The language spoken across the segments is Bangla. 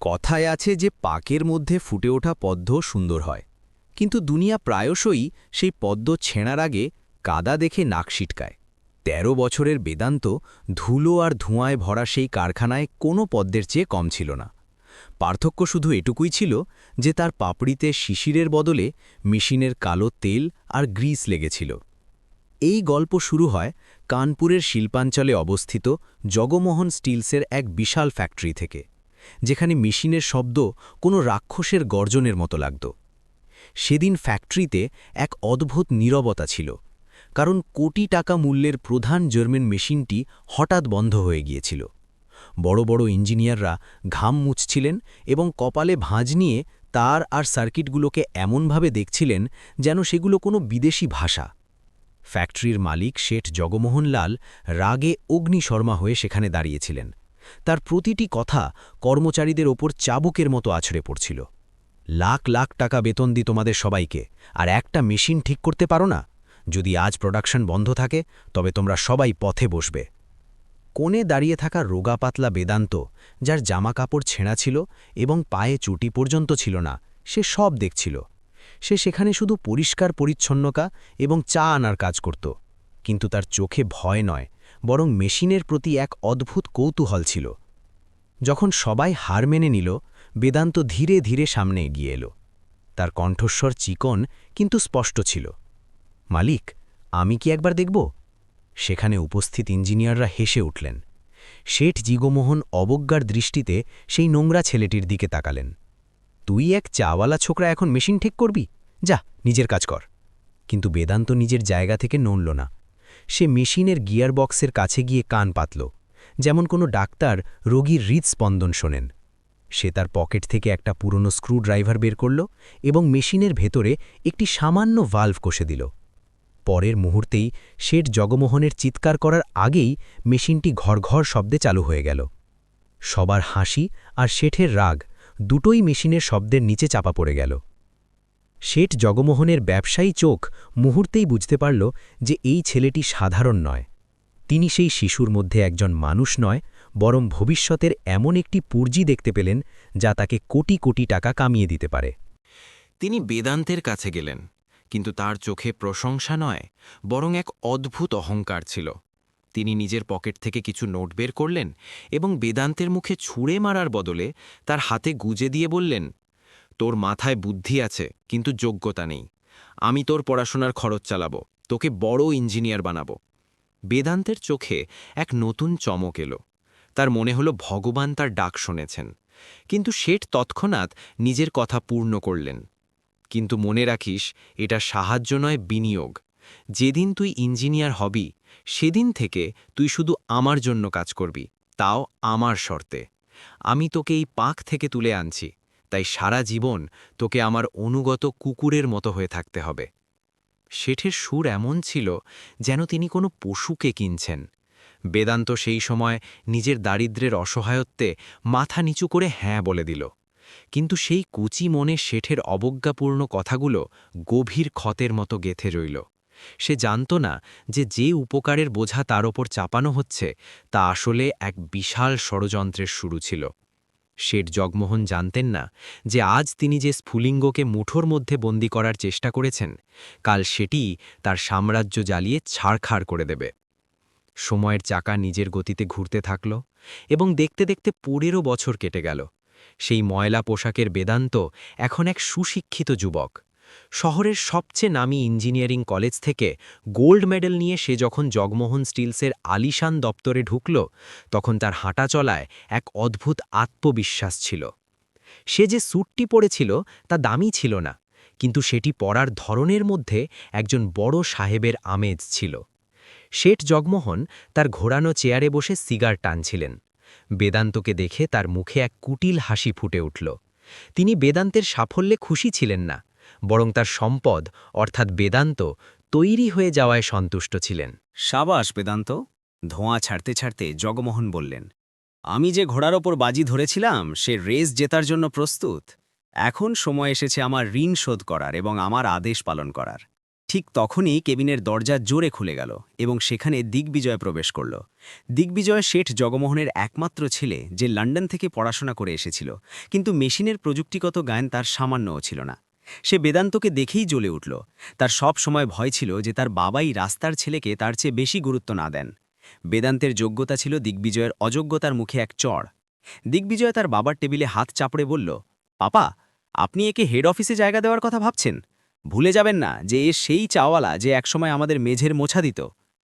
কথায় আছে যে পাকের মধ্যে ফুটে ওঠা পদ্ম সুন্দর হয়, কিন্তু দুনিয়া প্রায়শই সেই পদ্ম ছেঁড়ার আগে কাদা দেখে নাক সিটকায়। ১৩ বছরের বেদান্ত ধুলো আর ধোঁয়ায় ভরা সেই কারখানায় কোনো পদ্মের চেয়ে কম ছিল না। পার্থক্য শুধু এটুকুই ছিল যে তার পাপড়িতে শিশিরের বদলে মেশিনের কালো তেল আর গ্রিস লেগেছিল। এই গল্প শুরু হয় কানপুরের শিল্পাঞ্চলে অবস্থিত জগমোহন স্টিলসের এক বিশাল ফ্যাক্টরি থেকে, যেখানে মেশিনের শব্দ কোনো রাক্ষসের গর্জনের মতো লাগত। সেদিন ফ্যাক্টরিতে এক অদ্ভুত নীরবতা ছিল, কারণ কোটি টাকা মূল্যের প্রধান জার্মান মেশিনটি হঠাৎ বন্ধ হয়ে গিয়েছিল। বড় বড় ইঞ্জিনিয়াররা ঘাম মুছছিলেন এবং কপালে ভাঁজ নিয়ে তার আর সার্কিটগুলোকে এমনভাবে দেখছিলেন যেন সেগুলো কোনো বিদেশি ভাষা। ফ্যাক্টরির মালিক শেঠ জগমোহন লাল রাগে অগ্নিশর্মা হয়ে সেখানে দাঁড়িয়েছিলেন। তার প্রতিটি কথা কর্মচারীদের ওপর চাবুকের মতো আছড়ে পড়ছিল। লাখ লাখ টাকা বেতন দিই তোমাদের সবাইকে, আর একটা মেশিন ঠিক করতে পারো না? যদি আজ প্রোডাকশন বন্ধ থাকে তবে তোমরা সবাই পথে বসবে। কোণে দাঁড়িয়ে থাকা রোগা পাতলা বেদান্ত, যার জামা কাপড় ছেঁড়া ছিল এবং পায়ে চুটি পর্যন্ত ছিল না, সে সব দেখছিল। সে সেখানে শুধু পরিষ্কার পরিচ্ছন্নতা এবং চা আনার কাজ করত, কিন্তু তার চোখে ভয় নয়, বরং মেশিনের প্রতি এক অদ্ভুত কৌতূহল ছিল। যখন সবাই হার মেনে নিল, বেদান্ত ধীরে ধীরে সামনে এগিয়ে এলো। তার কণ্ঠস্বর চিকন কিন্তু স্পষ্ট ছিল। মালিক, আমি কি একবার দেখব? সেখানে উপস্থিত ইঞ্জিনিয়াররা হেসে উঠলেন। শেঠ জিগমোহন অবজ্ঞার দৃষ্টিতে সেই নোংরা ছেলেটির দিকে তাকালেন। তুই এক চাওয়ালা ছোকরা এখন মেশিন ঠিক করবি? যা, নিজের কাজ কর। কিন্তু বেদান্ত নিজের জায়গা থেকে নড়ল না। সে মেশিনের গিয়ার বক্সের কাছে গিয়ে কান পাতল, যেমন কোনো ডাক্তার রোগীর হৃদস্পন্দন শোনেন। সে তার পকেট থেকে একটা পুরনো স্ক্রুড্রাইভার বের করল এবং মেশিনের ভেতরে একটি সামান্য ভাল্ভ কষে দিল। পরের মুহূর্তেই শেঠ জগমোহনের চিৎকার করার আগেই মেশিনটি ঘরঘর শব্দে চালু হয়ে গেল। সবার হাসি আর শেঠের রাগ দুটোই মেশিনের শব্দের নিচে চাপা পড়ে গেল। শেঠ জগমোহনের ব্যবসায়ী চোখ মুহূর্তেই বুঝতে পারল যে এই ছেলেটি সাধারণ নয়। তিনি সেই শিশুর মধ্যে একজন মানুষ নয়, বরং ভবিষ্যতের এমন একটি পুঁজি দেখতে পেলেন যা তাকে কোটি কোটি টাকা কামিয়ে দিতে পারে। তিনি বেদান্তের কাছে গেলেন, কিন্তু তার চোখে প্রশংসা নয়, বরং এক অদ্ভুত অহংকার ছিল। তিনি নিজের পকেট থেকে কিছু নোট বের করলেন এবং বেদান্তের মুখে ছুঁড়ে মারার বদলে তার হাতে গুজে দিয়ে বললেন, তোর মাথায় বুদ্ধি আছে কিন্তু যোগ্যতা নেই। আমি তোর পড়াশোনার খরচ চালাবো, তোকে বড় ইঞ্জিনিয়ার বানাবো। বেদান্তের চোখে এক নতুন চমক এলো। তার মনে হলো ভগবান তার ডাক শুনেছেন। কিন্তু শেঠ তৎক্ষণাৎ নিজের কথা পূর্ণ করলেন, কিন্তু মনে রাখিস, এটা সাহায্য নয়, বিনিয়োগ। যেদিন তুই ইঞ্জিনিয়ার হবি, সেদিন থেকে তুই শুধু আমার জন্য কাজ করবি, তাও আমার শর্তে। আমি তোকে এই পাক থেকে তুলে আনছি, তাই সারা জীবন তোকে আমার অনুগত কুকুরের মতো হয়ে থাকতে হবে। শেঠের সুর এমন ছিল যেন তিনি কোনো পশুকে কিনছেন। বেদান্ত সেই সময় নিজের দারিদ্র্যের অসহায়ত্বে মাথা নিচু করে হ্যাঁ বলে দিল। কিন্তু সেই কুচি মনে শেঠের অবজ্ঞাপূর্ণ কথাগুলো গভীর ক্ষতের মতো গেঁথে রইল। সে জানত না যে উপকারের বোঝা তার ওপর চাপানো হচ্ছে তা আসলে এক বিশাল ষড়যন্ত্রের শুরু ছিল। শেঠ জগমোহন জানতেন না যে আজ তিনি যে স্ফুলিঙ্গকে মুঠোর মধ্যে বন্দী করার চেষ্টা করেছেন, কাল সেটিই তার সাম্রাজ্য জ্বালিয়ে ছাড়খাড় করে দেবে। সময়ের চাকা নিজের গতিতে ঘুরতে থাকল এবং দেখতে দেখতে ১৫ বছর কেটে গেল। সেই ময়লা পোশাকের বেদান্ত এখন এক সুশিক্ষিত যুবক। শহরের সবচেয়ে নামী ইঞ্জিনিয়ারিং কলেজ থেকে গোল্ড মেডেল নিয়ে সে যখন জগমোহন স্টিলসের আলিশান দপ্তরে ঢুকল, তখন তার হাঁটা চলায় এক অদ্ভুত আত্মবিশ্বাস ছিল। সে যে স্যুটটি পরেছিল তা দামি ছিল না, কিন্তু সেটি পরার ধরনের মধ্যে একজন বড় সাহেবের আমেজ ছিল। শেঠ জগমোহন তার ঘোরানো চেয়ারে বসে সিগার টানছিলেন। বেদান্তকে দেখে তার মুখে এক কুটিল হাসি ফুটে উঠল। তিনি বেদান্তের সাফল্যে খুশি ছিলেন না, বরং তার সম্পদ অর্থাৎ বেদান্ত তৈরি হয়ে যাওয়ায় সন্তুষ্ট ছিলেন। সাবাস বেদান্ত, ধোঁয়া ছাড়তে ছাড়তে জগমোহন বললেন, আমি যে ঘোড়ার ওপর বাজি ধরেছিলাম সে রেস জেতার জন্য প্রস্তুত। এখন সময় এসেছে আমার ঋণ শোধ করার এবং আমার আদেশ পালন করার। ঠিক তখনই কেবিনের দরজা জোরে খুলে গেল এবং সেখানে দিগ্বিজয় প্রবেশ করল। দিগ্বিজয় শেঠ জগমোহনের একমাত্র ছেলে, যে লন্ডন থেকে পড়াশোনা করে এসেছিল, কিন্তু মেশিনের প্রযুক্তিগত জ্ঞান তার সামান্যও ছিল না। সে বেদান্তকে দেখেই জ্বলে উঠল। তার সব সময় ভয় ছিল যে তার বাবাই রাস্তার ছেলেকে তার চেয়ে বেশি গুরুত্ব না দেন। বেদান্তের যোগ্যতা ছিল দিগ্বিজয়ের অযোগ্যতার মুখে এক চড়। দিগ্বিজয় তার বাবার টেবিলে হাত চাপড়ে বলল, পাপা, আপনি একে হেড অফিসে জায়গা দেওয়ার কথা ভাবছেন? ভুলে যাবেন না যে এ সেই চাওয়ালা যে একসময় আমাদের মেঝের মোছা দিত।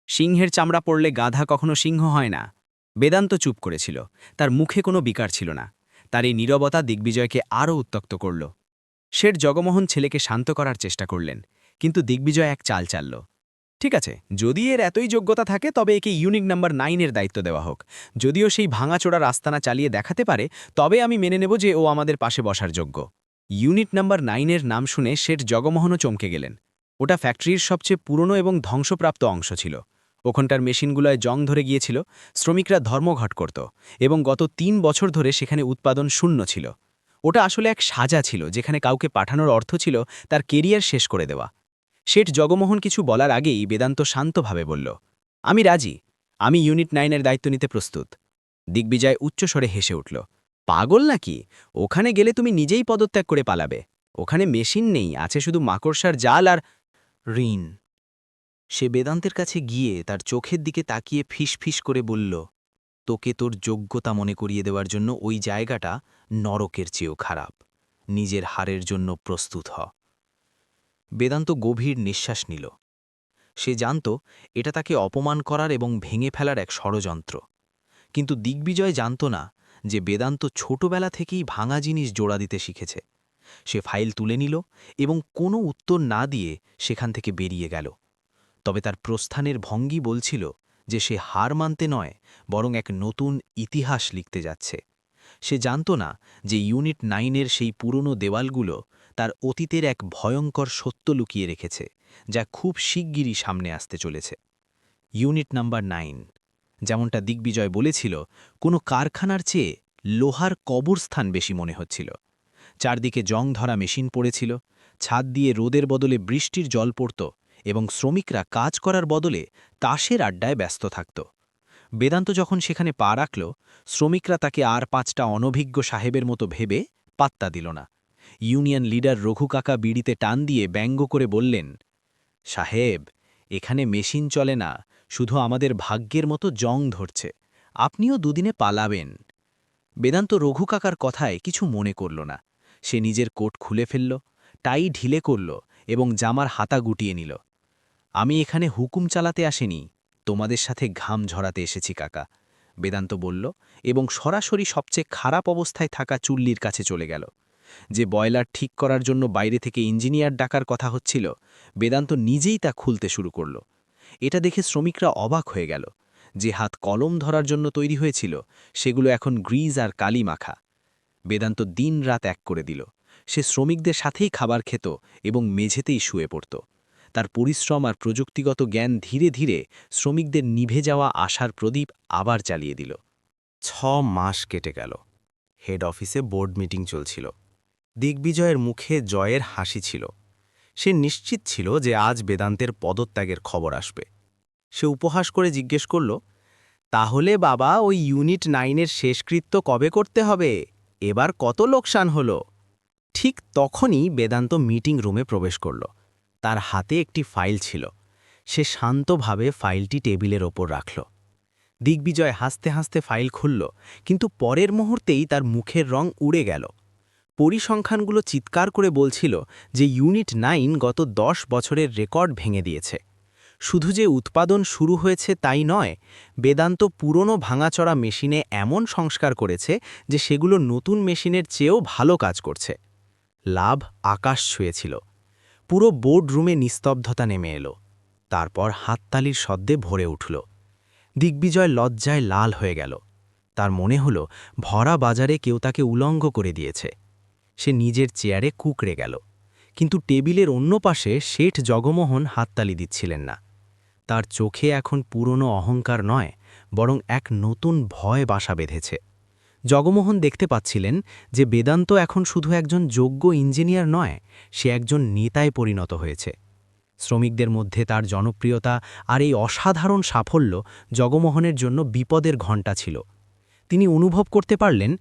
সিংহের চামড়া পড়লে গাধা কখনো সিংহ হয় না। বেদান্ত চুপ করেছিল, তার মুখে কোনো বিকার ছিল না। তার এই নীরবতা দিগ্বিজয়কে আরও উত্তক্ত করল। শেঠ জগমোহন ছেলেকে শান্ত করার চেষ্টা করলেন, কিন্তু দিগ্বিজয় এক চাল চালল। ঠিক আছে, যদি এর এতই যোগ্যতা থাকে তবে একে ইউনিট নাম্বার 9-এর দায়িত্ব দেওয়া হোক। যদিও সেই ভাঙাচোড়ার আস্তানা চালিয়ে দেখাতে পারে, তবে আমি মেনে নেব যে ও আমাদের পাশে বসার যোগ্য। ইউনিট নাম্বার 9-এর নাম শুনে শেঠ জগমোহনও চমকে গেলেন। ওটা ফ্যাক্টরির সবচেয়ে পুরনো এবং ধ্বংসপ্রাপ্ত অংশ ছিল। ওখানটার মেশিনগুলোয় জং ধরে গিয়েছিল, শ্রমিকরা ধর্মঘট করত, এবং গত 3 বছর ধরে সেখানে উৎপাদন শূন্য ছিল। ওটা আসলে এক সাজা ছিল, যেখানে কাউকে পাঠানোর অর্থ ছিল তার কেরিয়ার শেষ করে দেওয়া। শেঠ জগমোহন কিছু বলার আগেই বেদান্ত শান্তভাবে বলল, আমি রাজি, আমি ইউনিট 9-এর দায়িত্ব নিতে প্রস্তুত। দিগ্বিজয় উচ্চস্বরে হেসে উঠল, পাগল নাকি? ওখানে গেলে তুমি নিজেই পদত্যাগ করে পালাবে। ওখানে মেশিন নেই, আছে শুধু মাকড়সার জাল আর ঋণ। সে বেদান্তের কাছে গিয়ে তার চোখের দিকে তাকিয়ে ফিস করে বলল, তোকে তোর যোগ্যতা মনে করিয়ে দেওয়ার জন্য ওই জায়গাটা নরকের চেয়েও খারাপ। নিজের হারের জন্য প্রস্তুত হ। বেদান্ত গভীর নিঃশ্বাস নিল। সে জানত এটা তাকে অপমান করার এবং ভেঙে ফেলার এক ষড়যন্ত্র। কিন্তু দিগ্বিজয় জানত না যে বেদান্ত ছোটবেলা থেকেই ভাঙা জিনিস জোড়া দিতে শিখেছে। সে ফাইল তুলে নিল এবং কোনো উত্তর না দিয়ে সেখান থেকে বেরিয়ে গেল। তবে তার প্রস্থানের ভঙ্গি বলছিল যে সে হার মানতে নয়, বরং এক নতুন ইতিহাস লিখতে যাচ্ছে। সে জানত না যে ইউনিট 9-এর সেই পুরনো দেওয়ালগুলো তার অতীতের এক ভয়ঙ্কর সত্য লুকিয়ে রেখেছে, যা খুব শিগগিরই সামনে আসতে চলেছে। ইউনিট নাম্বার 9, যেমনটা দিগ্বিজয় বলেছিল, কোনো কারখানার চেয়ে লোহার কবরস্থান বেশি মনে হচ্ছিল। চারদিকে জং ধরা মেশিন পড়েছিল, ছাদ দিয়ে রোদের বদলে বৃষ্টির জল পড়ত, এবং শ্রমিকরা কাজ করার বদলে তাসের আড্ডায় ব্যস্ত থাকত। বেদান্ত যখন সেখানে পা রাখল, শ্রমিকরা তাকে আর 5টা অনভিজ্ঞ সাহেবের মতো ভেবে পাত্তা দিল না। ইউনিয়ন লিডার রঘু কাকা বিড়িতে টান দিয়ে ব্যঙ্গ করে বললেন, সাহেব, এখানে মেশিন চলে না, শুধু আমাদের ভাগ্যের মতো জং ধরছে। আপনিও দুদিনে পালাবেন। বেদান্ত রঘু কাকার কথায় কিছু মনে করল না। সে নিজের কোট খুলে ফেলল, টাই ঢিলে করল এবং জামার হাতা গুটিয়ে নিল। আমি এখানে হুকুম চালাতে আসেনি, তোমাদের সাথে ঘাম ঝরাতে এসেছি কাকা, বেদান্ত বলল, এবং সরাসরি সবচেয়ে খারাপ অবস্থায় থাকা চুল্লির কাছে চলে গেল। যে বয়লার ঠিক করার জন্য বাইরে থেকে ইঞ্জিনিয়ার ডাকার কথা হচ্ছিল, বেদান্ত নিজেই তা খুলতে শুরু করল। এটা দেখে শ্রমিকরা অবাক হয়ে গেল। যে হাত কলম ধরার জন্য তৈরি হয়েছিল, সেগুলো এখন গ্রিজ আর কালি মাখা। বেদান্ত দিন রাত এক করে দিল। সে শ্রমিকদের সাথেই খাবার খেত এবং মেঝেতেই শুয়ে পড়ত। তার পরিশ্রম আর প্রযুক্তিগত জ্ঞান ধীরে ধীরে শ্রমিকদের নিভে যাওয়া আশার প্রদীপ আবার জ্বালিয়ে দিল। 6 মাস কেটে গেল। হেড অফিসে বোর্ড মিটিং চলছিল। দিগ্বিজয়ের মুখে জয়ের হাসি ছিল। সে নিশ্চিত ছিল যে আজ বেদান্তের পদত্যাগের খবর আসবে। সে উপহাস করে জিজ্ঞেস করল, তাহলে বাবা, ওই ইউনিট 9-এর শেষকৃত্য কবে করতে হবে? এবার কত লোকসান হলো? ঠিক তখনই বেদান্ত মিটিং রুমে প্রবেশ করল। তার হাতে একটি ফাইল ছিল। সে শান্তভাবে ফাইলটি টেবিলের ওপর রাখল। দিগ্বিজয় হাসতে হাসতে ফাইল খুলল, কিন্তু পরের মুহূর্তেই তার মুখের রং উড়ে গেল। পরিসংখ্যানগুলো চিৎকার করে বলছিল যে ইউনিট 9 গত 10 বছরের রেকর্ড ভেঙে দিয়েছে। শুধু যে উৎপাদন শুরু হয়েছে তাই নয়, বেদান্ত পুরনো ভাঙাচড়া মেশিনে এমন সংস্কার করেছে যে সেগুলো নতুন মেশিনের চেয়েও ভালো কাজ করছে। লাভ আকাশ ছুঁয়েছিল। পুরো বোর্ড রুমে নিস্তব্ধতা নেমে এলো। তারপর হাততালির শব্দে ভরে উঠল। দিগ্বিজয় লজ্জায় লাল হয়ে গেল। তার মনে হল ভরা বাজারে কেউ তাকে উলঙ্গ করে দিয়েছে। সে নিজের চেয়ারে কুঁকড়ে গেল। কিন্তু টেবিলের অন্য পাশে শেঠ জগমোহন হাততালি দিচ্ছিলেন না। তার চোখে এখন পুরনো অহংকার নয়, বরং এক নতুন ভয় বাসা বেঁধেছে। জগমোহন দেখতে পাচ্ছিলেন যে বেদান্ত এখন শুধু একজন যোগ্য ইঞ্জিনিয়ার নয়, সে একজন নেতায় পরিণত হয়েছে। শ্রমিকদের মধ্যে তার জনপ্রিয়তা আর এই অসাধারণ সাফল্য জগমোহনের জন্য বিপদের ঘণ্টা ছিল। তিনি অনুভব করতে পারলেন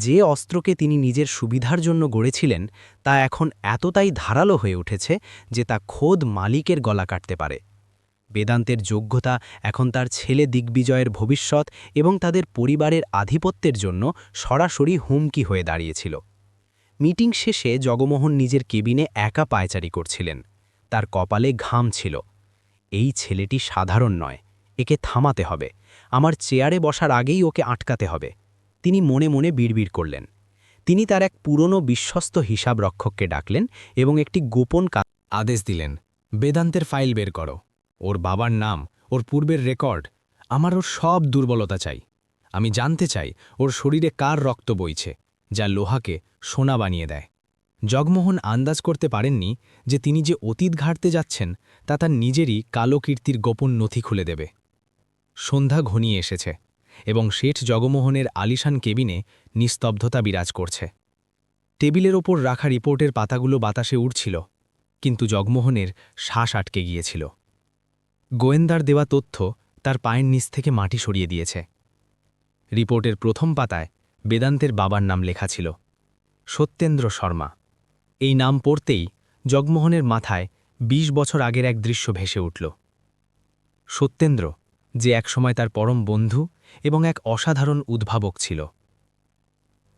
যে অস্ত্রকে তিনি নিজের সুবিধার জন্য গড়েছিলেন তা এখন এতটাই ধারালো হয়ে উঠেছে যে তা খোদ মালিকের গলা কাটতে পারে। বেদান্তের যোগ্যতা এখন তার ছেলে দিগ্বিজয়ের ভবিষ্যৎ এবং তাদের পরিবারের আধিপত্যের জন্য সরাসরি হুমকি হয়ে দাঁড়িয়েছিল। মিটিং শেষে জগমোহন নিজের কেবিনে একা পায়চারি করছিলেন। তার কপালে ঘাম ছিল। এই ছেলেটি সাধারণ নয়, একে থামাতে হবে, আমার চেয়ারে বসার আগেই ওকে আটকাতে হবে। তিনি মনে মনে বিড়বিড় করলেন। তিনি তার এক পুরনো বিশ্বস্ত হিসাব রক্ষককে ডাকলেন এবং একটি গোপন আদেশ দিলেন, বেদান্তের ফাইল বের করো। ওর বাবার নাম, ওর পূর্বের রেকর্ড, আমার ওর সব দুর্বলতা চাই। আমি জানতে চাই ওর শরীরে কার রক্ত বইছে, যা লোহাকে সোনা বানিয়ে দেয়। জগমোহন আন্দাজ করতে পারেননি যে তিনি যে অতীত ঘাঁটতে যাচ্ছেন তা তার নিজেরই কালো কীর্তির গোপন নথি খুলে দেবে। সন্ধ্যা ঘনিয়ে এসেছে এবং শেঠ জগমোহনের আলিশান কেবিনে নিস্তব্ধতা বিরাজ করছে। টেবিলের ওপর রাখা রিপোর্টের পাতাগুলো বাতাসে উড়ছিল, কিন্তু জগমোহনের শ্বাস আটকে গিয়েছিল। গোয়েন্দার দেওয়া তথ্য তার পায়ের নিচ থেকে মাটি সরিয়ে দিয়েছে। রিপোর্টের প্রথম পাতায় বেদান্তের বাবার নাম লেখা ছিল, সত্যেন্দ্র শর্মা। এই নাম পড়তেই জগমোহনের মাথায় ২০ বছর আগের এক দৃশ্য ভেসে উঠল। সত্যেন্দ্র, যে একসময় তার পরম বন্ধু এবং এক অসাধারণ উদ্ভাবক ছিল।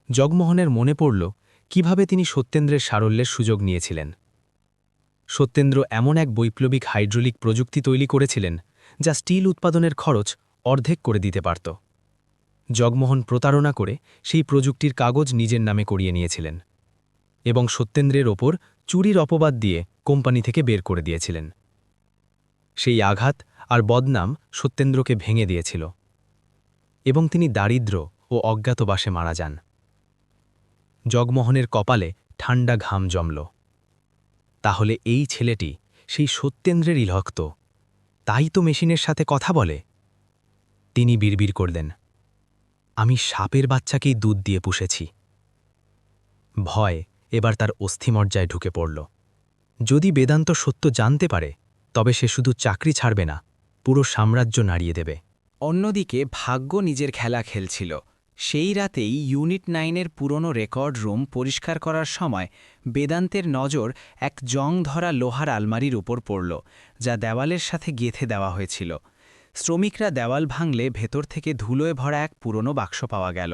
জগমোহনের মনে পড়ল কিভাবে তিনি সত্যেন্দ্রের সারল্যের সুযোগ নিয়েছিলেন। সত্যেন্দ্র এমন এক বৈপ্লবিক হাইড্রোলিক প্রযুক্তি তৈরি করেছিলেন যা স্টিল উৎপাদনের খরচ অর্ধেক করে দিতে পারত। জগমোহন প্রতারণা করে সেই প্রযুক্তির কাগজ নিজের নামে করিয়ে নিয়েছিলেন এবং সত্যেন্দ্রের ওপর চুরির অপবাদ দিয়ে কোম্পানি থেকে বের করে দিয়েছিলেন। সেই আঘাত আর বদনাম সত্যেন্দ্রকে ভেঙে দিয়েছিল এবং তিনি দারিদ্র ও অজ্ঞাতবাসে মারা যান। জগমোহনের কপালে ঠান্ডা ঘাম জমল। তাহলে এই ছেলেটি সেই সত্যেন্দ্রেরই রক্ত, তাই তো মেশিনের সাথে কথা বলে। তিনি বিড়বিড় করলেন, আমি সাপের বাচ্চাকেই দুধ দিয়ে পুষেছি। ভয় এবার তার অস্থিমজ্জায় ঢুকে পড়ল। যদি বেদান্ত সত্য জানতে পারে তবে সে শুধু চাকরি ছাড়বে না, পুরো সাম্রাজ্য নাড়িয়ে দেবে। অন্যদিকে ভাগ্য নিজের খেলা খেলছিল। সেই রাতেই ইউনিট 9-এর পুরনো রেকর্ড রুম পরিষ্কার করার সময় বেদান্তের নজর এক জং ধরা লোহার আলমারির উপর পড়ল, যা দেওয়ালের সাথে গেঁথে দেওয়া হয়েছিল। শ্রমিকরা দেওয়াল ভাঙলে ভেতর থেকে ধুলোয় ভরা এক পুরনো বাক্স পাওয়া গেল।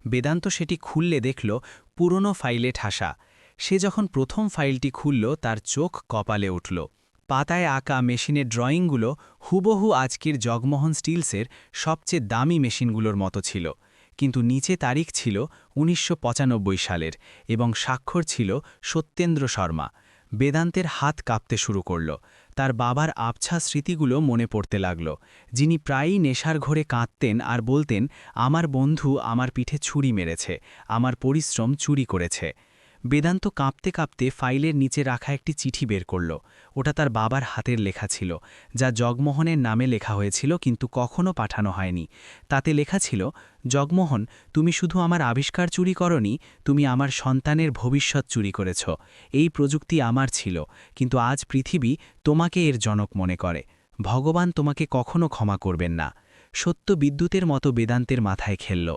বেদান্ত সেটি খুললে দেখল পুরনো ফাইলে ঠাসা। সে যখন প্রথম ফাইলটি খুলল তার চোখ কপালে উঠল। পাতায় আঁকা মেশিনের ড্রয়িংগুলো হুবহু আজকের জগমোহন স্টিলসের সবচেয়ে দামি মেশিনগুলোর মতো ছিল, কিন্তু নিচে তারিখ ছিল ১৯৯৫ সালের এবং স্বাক্ষর ছিল সত্যেন্দ্র শর্মা। বেদান্তের হাত কাঁপতে শুরু করল। তার বাবার আবছা স্মৃতিগুলো মনে পড়তে লাগল, যিনি প্রায়ই নেশার ঘোরে কাঁদতেন আর বলতেন, আমার বন্ধু আমার পিঠে ছুরি মেরেছে, আমার পরিশ্রম চুরি করেছে। বেদান্ত কাঁপতে কাঁপতে ফাইলের নিচে রাখা একটি চিঠি বের করল। ওটা তার বাবার হাতের লেখা ছিল, যা জগমোহনের নামে লেখা হয়েছিল কিন্তু কখনো পাঠানো হয়নি। তাতে লেখা ছিল, জগমোহন, তুমি শুধু আমার আবিষ্কার চুরি করনি, তুমি আমার সন্তানের ভবিষ্যৎ চুরি করেছ। এই প্রযুক্তি আমার ছিল, কিন্তু আজ পৃথিবী তোমাকে এর জনক মনে করে। ভগবান তোমাকে কখনো ক্ষমা করবেন না। সত্য বিদ্যুতের মতো বেদান্তের মাথায় খেলল।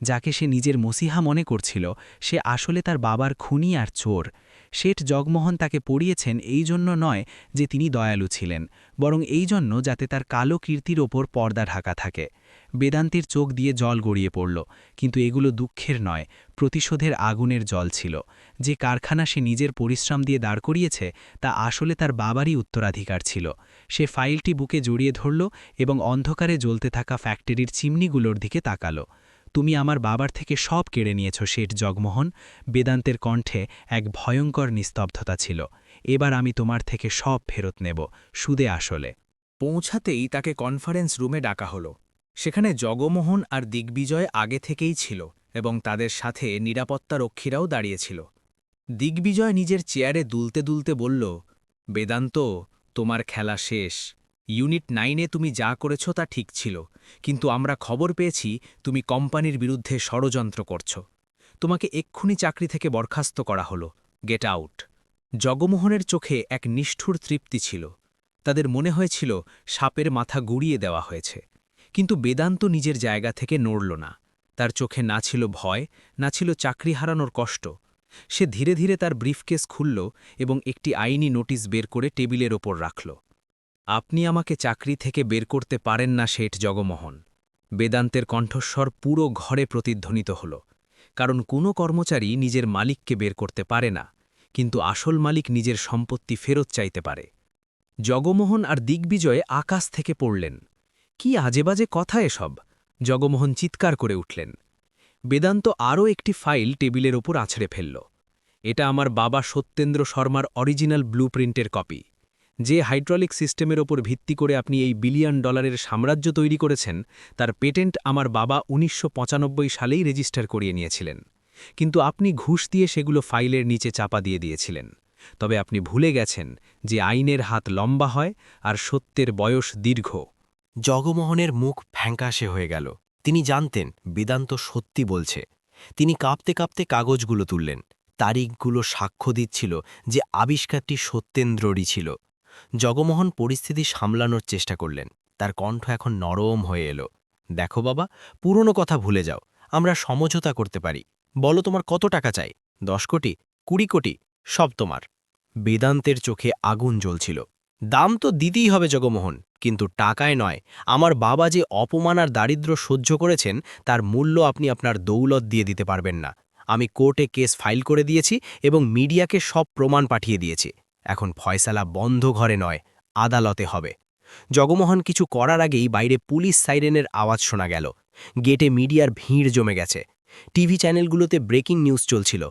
যাকে সে নিজের মসিহা মনে করছিল সে আসলে তার বাবার খুনি আর চোর। শেঠ জগমোহন তাকে পড়িয়েছেন এই জন্য নয় যে তিনি দয়ালু ছিলেন, বরং এই জন্য যাতে তার কালো কীর্তির ওপর পর্দা ঢাকা থাকে। বেদান্তের চোখ দিয়ে জল গড়িয়ে পড়ল, কিন্তু এগুলো দুঃখের নয়, প্রতিশোধের আগুনের জল ছিল। যে কারখানা সে নিজের পরিশ্রম দিয়ে দাঁড় করিয়েছে তা আসলে তার বাবারই উত্তরাধিকার ছিল। সে ফাইলটি বুকে জড়িয়ে ধরল এবং অন্ধকারে জ্বলতে থাকা ফ্যাক্টরির চিমনিগুলোর দিকে তাকালো। তুমি আমার বাবার থেকে সব কেড়ে নিয়েছ শেঠ জগমোহন। বেদান্তের কণ্ঠে এক ভয়ঙ্কর নিস্তব্ধতা ছিল। এবার আমি তোমার থেকে সব ফেরত নেব, সুদে আসলে। পৌঁছাতেই তাকে কনফারেন্স রুমে ডাকা হলো। সেখানে জগমোহন আর দিগ্বিজয় আগে থেকেই ছিল এবং তাদের সাথে নিরাপত্তারক্ষীরাও দাঁড়িয়েছিল। দিগ্বিজয় নিজের চেয়ারে দুলতে দুলতে বলল, বেদান্ত, তোমার খেলা শেষ। ইউনিট 9-এ তুমি যা করেছ তা ঠিক ছিল, কিন্তু আমরা খবর পেয়েছি তুমি কোম্পানির বিরুদ্ধে ষড়যন্ত্র করছ। তোমাকে এক্ষুনি চাকরি থেকে বরখাস্ত করা হলো। Get out. জগমোহনের চোখে এক নিষ্ঠুর তৃপ্তি ছিল। তাদের মনে হয়েছিল সাপের মাথা গুড়িয়ে দেওয়া হয়েছে। কিন্তু বেদান্ত নিজের জায়গা থেকে নড়ল না। তার চোখে না ছিল ভয়, না ছিল চাকরি হারানোর কষ্ট। সে ধীরে ধীরে তার ব্রিফকেস খুলল এবং একটি আইনি নোটিশ বের করে টেবিলের ওপর রাখল। আপনি আমাকে চাকরি থেকে বের করতে পারেন না, শেঠ জগমোহন। বেদান্তের কণ্ঠস্বর পুরো ঘরে প্রতিধ্বনিত হল। কারণ কোনো কর্মচারী নিজের মালিককে বের করতে পারে না, কিন্তু আসল মালিক নিজের সম্পত্তি ফেরত চাইতে পারে। জগমোহন আর দিগ্বিজয়ে আকাশ থেকে পড়লেন। কি আজেবাজে কথা এসব! জগমোহন চিৎকার করে উঠলেন। বেদান্ত আরও একটি ফাইল টেবিলের ওপর আছড়ে ফেলল। এটা আমার বাবা সত্যেন্দ্র শর্মার অরিজিনাল ব্লুপ্রিন্টের কপি। যে হাইড্রোলিক সিস্টেমের ওপর ভিত্তি করে আপনি এই $1 বিলিয়ন সাম্রাজ্য তৈরি করেছেন, তার পেটেন্ট আমার বাবা 1995 সালেই রেজিস্টার করিয়ে নিয়েছিলেন। কিন্তু আপনি ঘুষ দিয়ে সেগুলো ফাইলের নিচে চাপা দিয়ে দিয়েছিলেন। তবে আপনি ভুলে গেছেন যে আইনের হাত লম্বা হয় আর সত্যের বয়স দীর্ঘ। জগমোহনের মুখ ফ্যাঁকাশে হয়ে গেল। তিনি জানতেন বেদান্ত সত্যি বলছে। তিনি কাঁপতে কাঁপতে কাগজগুলো তুললেন। তারিখগুলো সাক্ষ্য দিচ্ছিল যে আবিষ্কারটি সত্যেন্দ্ররই ছিল। জগমোহন পরিস্থিতি সামলানোর চেষ্টা করলেন। তার কণ্ঠ এখন নরম হয়ে এলো। দেখো বাবা, পুরনো কথা ভুলে যাও। আমরা সমঝোতা করতে পারি। বলো তোমার কত টাকা চাই? 10 কোটি, 20 কোটি, সব তোমার। বেদান্তের চোখে আগুন জ্বলছিল। দাম তো দিতেই হবে জগমোহন, কিন্তু টাকায় নয়। আমার বাবা যে অপমান আর দারিদ্র্য সহ্য করেছেন, তার মূল্য আপনি আপনার দৌলত দিয়ে দিতে পারবেন না। আমি কোর্টে কেস ফাইল করে দিয়েছি এবং মিডিয়াকে সব প্রমাণ পাঠিয়ে দিয়েছি। এখন ফয়সালা বন্ধ ঘরে নয়, আদালতে হবে। জগমোহন কিছু করার আগেই বাইরে পুলিশ সাইরেনের আওয়াজ শোনা গেল। গেটে মিডিয়ার ভিড় জমে গেছে। টিভি চ্যানেলগুলোতে ব্রেকিং নিউজ চলছিল।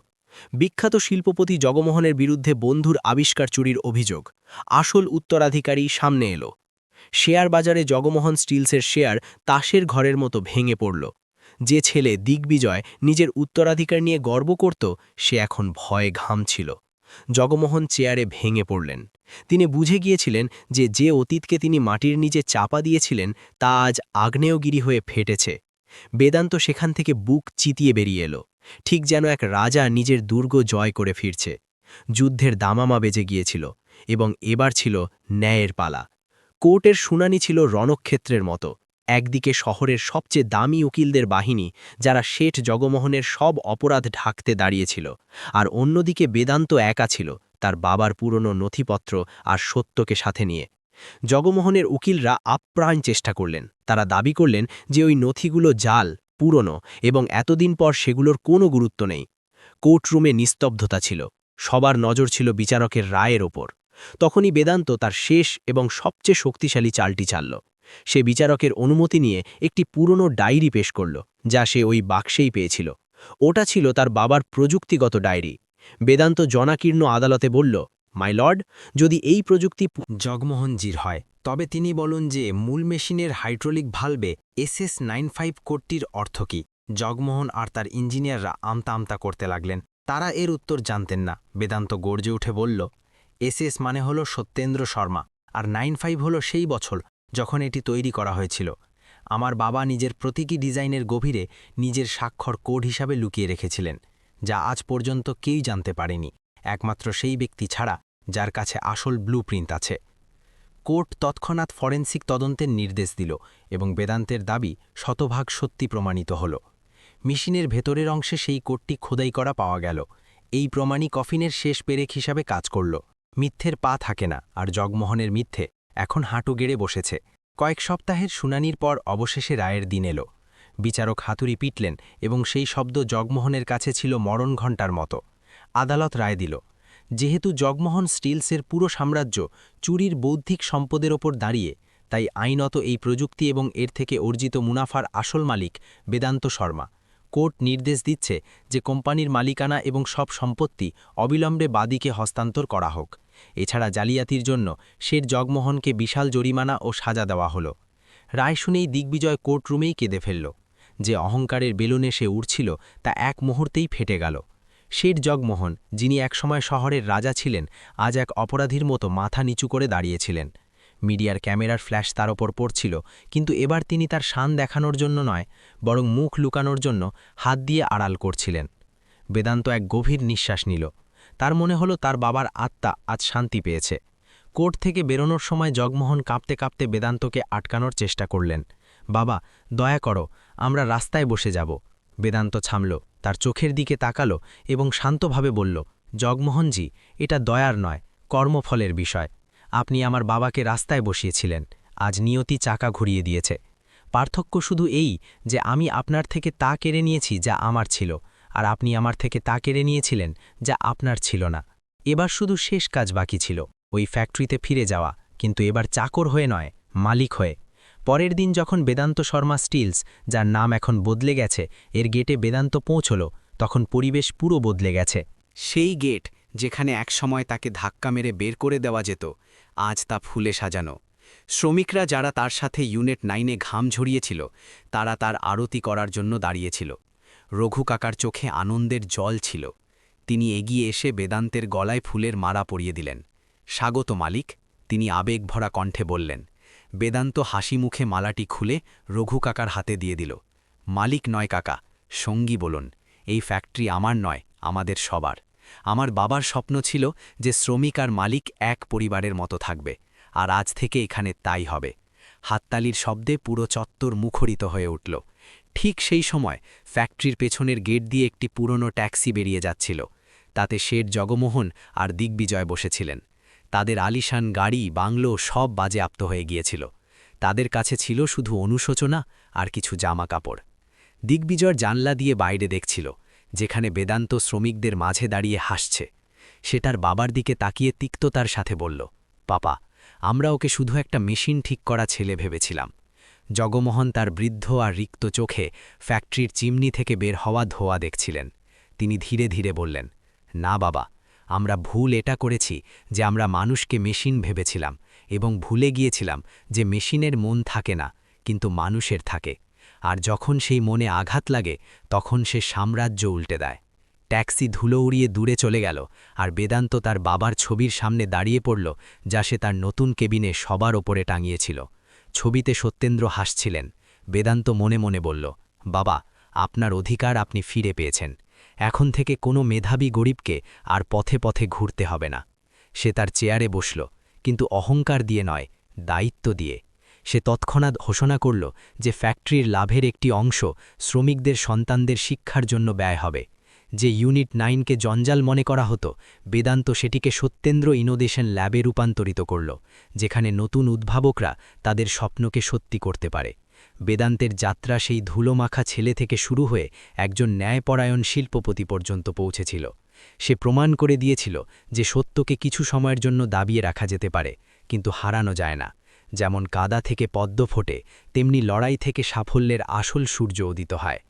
বিখ্যাত শিল্পপতি জগমোহনের বিরুদ্ধে বন্ধুর আবিষ্কার চুরির অভিযোগ। আসল উত্তরাধিকারী সামনে এলো। শেয়ার বাজারে জগমোহন স্টিলসের শেয়ার তাসের ঘরের মতো ভেঙে পড়ল। যে ছেলে দিগ্বিজয় নিজের উত্তরাধিকার নিয়ে গর্ব করত, সে এখন ভয়ে ঘামছিল। জগমোহন চেয়ারে ভেঙে পড়লেন। তিনি বুঝে গিয়েছিলেন যে অতীতকে তিনি মাটির নিচে চাপা দিয়েছিলেন, তা আজ আগ্নেয়গিরি হয়ে ফেটেছে। বেদান্ত সেখান থেকে বুক চিতিয়ে বেরিয়ে এলো, ঠিক যেন এক রাজা নিজের দুর্গ জয় করে ফিরছে। যুদ্ধের দামামা বেজে গিয়েছিল এবং এবার ছিল ন্যায়ের পালা। কোর্টের শুনানি ছিল রণক্ষেত্রের মতো। একদিকে শহরের সবচেয়ে দামি উকিলদের বাহিনী, যারা শেঠ জগমোহনের সব অপরাধ ঢাকতে দাঁড়িয়েছিল, আর অন্যদিকে বেদান্ত একা ছিল, তার বাবার পুরনো নথিপত্র আর সত্যকে সাথে নিয়ে। জগমোহনের উকিলরা আপ্রাণ চেষ্টা করলেন। তারা দাবি করলেন যে ওই নথিগুলো জাল, পুরনো এবং এতদিন পর সেগুলোর কোনো গুরুত্ব নেই। কোর্টরুমে নিস্তব্ধতা ছিল। সবার নজর ছিল বিচারকের রায়ের ওপর। তখনই বেদান্ত তার শেষ এবং সবচেয়ে শক্তিশালী চালটি চালল। সে বিচারকের অনুমতি নিয়ে একটি পুরনো ডায়েরি পেশ করল, যা সে ওই বাক্সেই পেয়েছিল। ওটা ছিল তার বাবার প্রযুক্তিগত ডায়েরি। বেদান্ত জনাকীর্ণ আদালতে বলল, মাই লর্ড, যদি এই প্রযুক্তি জগমোহনজির হয়, তবে তিনি বলুন যে মূল মেশিনের হাইড্রোলিক ভালভে SS95 কোডটির অর্থ কী? জগমোহন আর তার ইঞ্জিনিয়াররা আমতা আমতা করতে লাগলেন। তারা এর উত্তর জানতেন না। বেদান্ত গর্জে উঠে বলল, SS মানে হলো সত্যেন্দ্র শর্মা, আর 95 হলো সেই বছর যখন এটি তৈরি করা হয়েছিল। আমার বাবা নিজের প্রতীকী ডিজাইনের গভীরে নিজের স্বাক্ষর কোড হিসাবে লুকিয়ে রেখেছিলেন, যা আজ পর্যন্ত কেউই জানতে পারেনি, একমাত্র সেই ব্যক্তি ছাড়া যার কাছে আসল ব্লুপ্রিন্ট আছে। কোর্ট তৎক্ষণাৎ ফরেন্সিক তদন্তের নির্দেশ দিল এবং বেদান্তের দাবি শতভাগ সত্যি প্রমাণিত হল। মেশিনের ভেতরের অংশে সেই কোডটি খোদাই করা পাওয়া গেল। এই প্রমাণই কফিনের শেষ পেরেক হিসাবে কাজ করল। মিথ্যের পা থাকে না, আর জগমোহনের মিথ্যে এখন হাঁটু গেড়ে বসেছে। কয়েক সপ্তাহের শুনানির পর অবশেষে রায়ের দিন এলো। বিচারক হাতুড়ি পিটলেন এবং সেই শব্দ জগমোহনের কাছে ছিল মরণ ঘণ্টার মতো। আদালত রায় দিল, যেহেতু জগমোহন স্টিলসের পুরো সাম্রাজ্য চুরির বৌদ্ধিক সম্পদের ওপর দাঁড়িয়ে, তাই আইনত এই প্রযুক্তি এবং এর থেকে অর্জিত মুনাফার আসল মালিক বেদান্ত শর্মা। কোর্ট নির্দেশ দিচ্ছে যে কোম্পানির মালিকানা এবং সব সম্পত্তি অবিলম্বে বাদীকে হস্তান্তর করা হোক। এছাড়া জালিয়াতির জন্য শেঠ জগমোহনকে বিশাল জরিমানা ও সাজা দেওয়া হলো। রায় শুনেই দিগ্বিজয় কোর্টরুমেই কেঁদে ফেলল। যে অহংকারের বেলুনে সে উড়ছিল, তা এক মুহূর্তেই ফেটে গেল। শেঠ জগমোহন, যিনি একসময় শহরের রাজা ছিলেন, আজ এক অপরাধীর মতো মাথা নিচু করে দাঁড়িয়েছিলেন। মিডিয়ার ক্যামেরার ফ্ল্যাশ তার ওপর পড়ছিল, কিন্তু এবার তিনি তার শান দেখানোর জন্য নয়, বরং মুখ লুকানোর জন্য হাত দিয়ে আড়াল করছিলেন। বেদান্ত এক গভীর নিঃশ্বাস নিল। তার মনে হলো তার বাবার আত্মা আজ শান্তি পেয়েছে। কোর্ট থেকে বেরোনোর সময় জগমোহন কাঁপতে কাঁপতে বেদান্তকে আটকানোর চেষ্টা করলেন। বাবা, দয়া করো, আমরা রাস্তায় বসে যাব। বেদান্ত থামল, তার চোখের দিকে তাকালো এবং শান্তভাবে বলল, জগমোহনজি, এটা দয়ার নয়, কর্মফলের বিষয়। আপনি আমার বাবাকে রাস্তায় বসিয়েছিলেন, আজ নিয়তি চাকা ঘুরিয়ে দিয়েছে। পার্থক্য শুধু এই যে আমি আপনার থেকে তা কেড়ে নিয়েছি যা আমার ছিল, আর আপনি আমার থেকে তা কেড়ে নিয়েছিলেন যা আপনার ছিল না। এবার শুধু শেষ কাজ বাকি ছিল, ওই ফ্যাক্টরিতে ফিরে যাওয়া, কিন্তু এবার চাকর হয়ে নয়, মালিক হয়ে। পরের দিন যখন বেদান্ত শর্মা স্টিলস, যার নাম এখন বদলে গেছে, এর গেটে বেদান্ত পৌঁছল, তখন পরিবেশ পুরো বদলে গেছে। সেই গেট যেখানে একসময় তাকে ধাক্কা মেরে বের করে দেওয়া যেত, আজ তা ফুলে সাজানো। শ্রমিকরা যারা তার সাথে ইউনিট 9-এ ঘাম ঝরিয়েছিল, তারা তার আরতি করার জন্য দাঁড়িয়েছিল। রঘু কাকার চোখে আনন্দের জল ছিল। তিনি এগিয়ে এসে বেদান্তের গলায় ফুলের মালা পরিয়ে দিলেন। স্বাগত মালিক, তিনি আবেগভরা কণ্ঠে বললেন। বেদান্ত হাসি মুখে মালাটি খুলে রঘু কাকার হাতে দিয়ে দিল। মালিক নয় কাকা, সঙ্গী বলুন। এই ফ্যাক্টরি আমার নয়, আমাদের সবার। আমার বাবার স্বপ্ন ছিল যে শ্রমিক আর মালিক এক পরিবারের মতো থাকবে, আর আজ থেকে এখানে তাই হবে। হাততালির শব্দে পুরো চত্বর মুখরিত হয়ে উঠল। ঠিক সেই সময় ফ্যাক্টরির পেছনের গেট দিয়ে একটি পুরনো ট্যাক্সি বেরিয়ে যাচ্ছিল। তাতে শেঠ জগমোহন আর দিগ্বিজয় বসেছিলেন। তাদের আলিশান গাড়ি, বাংলো সব বাজেয়াপ্ত হয়ে গিয়েছিল। তাদের কাছে ছিল শুধু অনুশোচনা আর কিছু জামা কাপড়। দিগ্বিজয় জানলা দিয়ে বাইরে দেখছিল, যেখানে বেদান্ত শ্রমিকদের মাঝে দাঁড়িয়ে হাসছে। সে তার বাবার দিকে তাকিয়ে তিক্ততার সাথে বলল, পাপা, আমরা ওকে শুধু একটা মেশিন ঠিক করা ছেলে ভেবেছিলাম। জগমোহন তার বৃদ্ধ আর রিক্ত চোখে ফ্যাক্টরির চিমনি থেকে বের হওয়া ধোঁয়া দেখছিলেন। তিনি ধীরে ধীরে বললেন, না বাবা, আমরা ভুল এটা করেছি যে আমরা মানুষকে মেশিন ভেবেছিলাম এবং ভুলে গিয়েছিলাম যে মেশিনের মন থাকে না, কিন্তু মানুষের থাকে। আর যখন সেই মনে আঘাত লাগে, তখন সে সাম্রাজ্য উল্টে দেয়। ট্যাক্সি ধুলো উড়িয়ে দূরে চলে গেল, আর বেদান্ত তার বাবার ছবির সামনে দাঁড়িয়ে পড়ল, যা সে তার নতুন কেবিনে সবার ওপরে টাঙিয়েছিল। ছবিতে সত্যেন্দ্র হাসছিলেন। বেদান্ত মনে মনে বলল, বাবা, আপনার অধিকার আপনি ফিরে পেয়েছেন। এখন থেকে কোনো মেধাবী গরিবকে আর পথে পথে ঘুরতে হবে না। সে তার চেয়ারে বসল, কিন্তু অহংকার দিয়ে নয়, দায়িত্ব দিয়ে। সে তৎক্ষণাৎ ঘোষণা করল যে ফ্যাক্টরির লাভের একটি অংশ শ্রমিকদের সন্তানদের শিক্ষার জন্য ব্যয় হবে। যে ইউনিট 9কে জঞ্জাল মনে করা হতো, বেদান্ত সেটিকে সত্যেন্দ্র ইনোভেশন ল্যাবে রূপান্তরিত করল, যেখানে নতুন উদ্ভাবকরা তাদের স্বপ্নকে সত্যি করতে পারে। বেদান্তের যাত্রা সেই ধুলোমাখা ছেলে থেকে শুরু হয়ে একজন ন্যায়পরায়ণ শিল্পপতি পর্যন্ত পৌঁছেছিল। সে প্রমাণ করে দিয়েছিল যে সত্যকে কিছু সময়ের জন্য দাবিয়ে রাখা যেতে পারে, কিন্তু হারানো যায় না। যেমন কাদা থেকে পদ্ম ফোটে, তেমনি লড়াই থেকে সাফল্যের আসল সূর্য উদিত হয়।